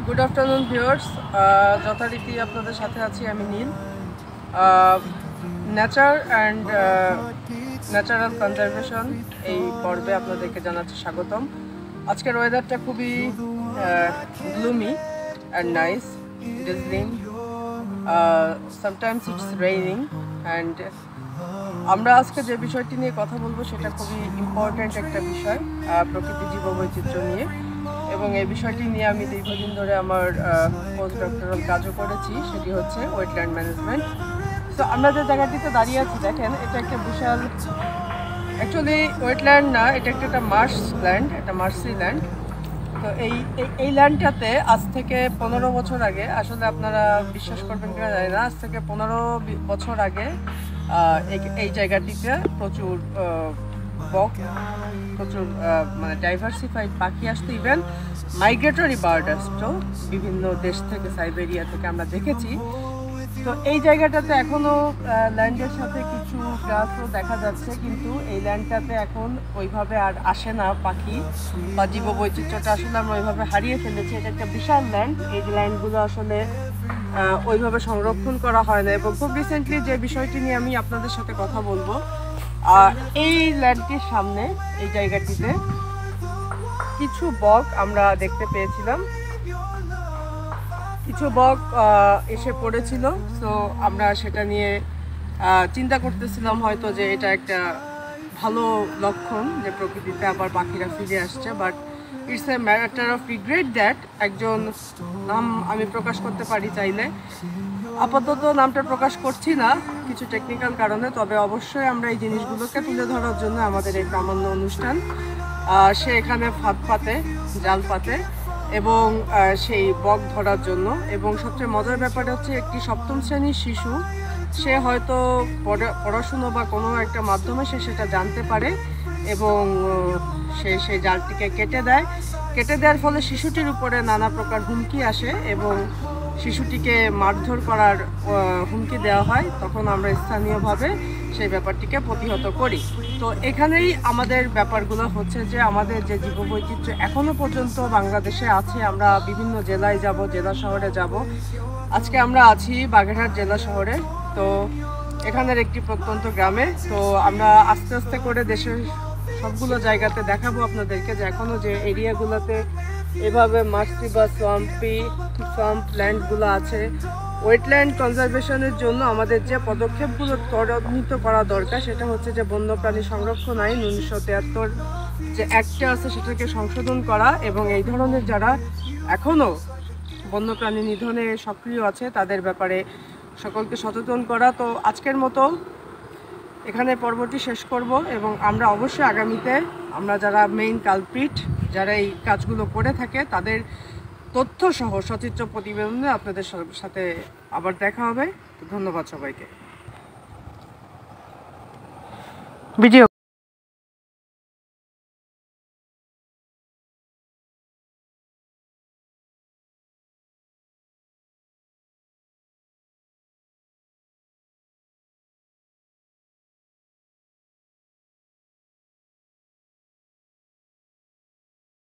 Good afternoon viewers, যথারীতি আপনাদের সাথে আছি আমি নীল। নেচার অ্যান্ড ন্যাচারাল কনজারভেশন এই পর্বে আপনাদেরকে জানাচ্ছি স্বাগতম। আজকের ওয়েদারটা খুবই gloomy and nice, ডিজলিং, sometimes it's raining. And আমরা আজকে যে বিষয়টি নিয়ে কথা বলবো সেটা খুবই ইম্পর্ট্যান্ট একটা বিষয়, প্রকৃতি জীববৈচিত্র্য নিয়ে। এবং এই বিষয়টি নিয়ে আমি দীর্ঘদিন ধরে আমার পোস্ট ডক্টরাল কাজও করেছি, সেটি হচ্ছে ওয়েটল্যান্ড ম্যানেজমেন্ট। তো আমরা যে জায়গাটিতে দাঁড়িয়ে আছি দেখেন, এটা একটা বিশাল, অ্যাকচুয়ালি ওয়েটল্যান্ড না, এটা একটা মার্শ ল্যান্ড, একটা মার্সি ল্যান্ড। তো এই ল্যান্ডটাতে আজ থেকে 15 বছর আগে, আসলে আপনারা বিশ্বাস করবেন কিনা জানি না, আজ থেকে 15 বছর আগে এই জায়গাটিতে প্রচুর বক, প্রচুর মানে ডাইভার্সিফাইড পাখি আসতো, ইভেন মাইগ্রেটরি বার্ড আসতো বিভিন্ন দেশ থেকে, সাইবেরিয়া থেকে আমরা দেখেছি। তো এই জায়গাটাতে এখনও ল্যান্ডের সাথে কিছু গাছও দেখা যাচ্ছে, কিন্তু এই ল্যান্ডটাতে এখন ওইভাবে আর আসে না পাখি বা জীববৈচিত্র্যটা আসলে আমরা ওইভাবে হারিয়ে ফেলেছি। এটা একটা বিশাল ল্যান্ড, এই ল্যান্ডগুলো আসলে ওইভাবে সংরক্ষণ করা হয় না। এবং খুব রিসেন্টলি যে বিষয়টি নিয়ে আমি আপনাদের সাথে কথা বলবো, এই ল্যান্ডটির সামনে এই জায়গাটিতে কিছু বক আমরা দেখতে পেয়েছিলাম, কিছু বক এসে পড়েছিল। সো আমরা সেটা নিয়ে চিন্তা করতেছিলাম হয়তো যে এটা একটা ভালো লক্ষণ যে প্রকৃতিতে আবার পাখিরা ফিরে আসছে। But it's a matter of regret that একজন, নাম আমি প্রকাশ করতে পারি চাইলে, আপাতত নামটা প্রকাশ করছি না কিছু টেকনিক্যাল কারণে, তবে অবশ্যই আমরা এই জিনিসগুলোকে তুলে ধরার জন্য আমাদের এই প্রামাণ্য অনুষ্ঠান, সে এখানে ফাঁদ পাতে, জাল পাতে এবং সেই বক ধরার জন্য। এবং সবচেয়ে মজার ব্যাপারটা হচ্ছে, একটি 7ম শ্রেণীর শিশু, সে হয়তো পড়াশুনো বা কোনো একটা মাধ্যমে সে সেটা জানতে পারে এবং সে সেই জালটিকে কেটে দেওয়ার ফলে শিশুটির উপরে নানা প্রকার হুমকি আসে এবং শিশুটিকে মারধর করার হুমকি দেওয়া হয়। তখন আমরা স্থানীয়ভাবে সেই ব্যাপারটিকে প্রতিহত করি। তো এখানেই আমাদের ব্যাপারগুলো হচ্ছে যে, আমাদের যে জীববৈচিত্র্য এখনও পর্যন্ত বাংলাদেশে আছে, আমরা বিভিন্ন জেলায় যাব, জেলা শহরে যাব। আজকে আমরা আছি বাগেরহাট জেলা শহরে, তো এখানের একটি প্রত্যন্ত গ্রামে। তো আমরা আস্তে আস্তে করে দেশের সবগুলো জায়গাতে দেখাবো আপনাদেরকে যে এখনও যে এরিয়াগুলোতে এভাবে মার্সি বা সোয়াম্প ল্যান্ডগুলো আছে, ওয়েটল্যান্ড কনজারভেশনের জন্য আমাদের যে পদক্ষেপগুলো ত্বরান্বিত করা দরকার সেটা হচ্ছে যে বন্যপ্রাণী সংরক্ষণ আইন 1973 যে অ্যাক্টটা আছে সেটাকে সংশোধন করা এবং এই ধরনের যারা এখনও বন্যপ্রাণী নিধনে সক্রিয় আছে তাদের ব্যাপারে সকলকে সচেতন করা। তো আজকের মতো এখানে পর্বটি শেষ করব এবং আমরা অবশ্যই আগামীতে আমরা যারা মেইন কালপ্রিট, যারা এই কাজগুলো করে থাকে, তাদের তথ্য সহ সচিত্র প্রতিবেদনে আপনাদের সাথে আবার দেখা হবে। ধন্যবাদ সবাইকে। ভিডিও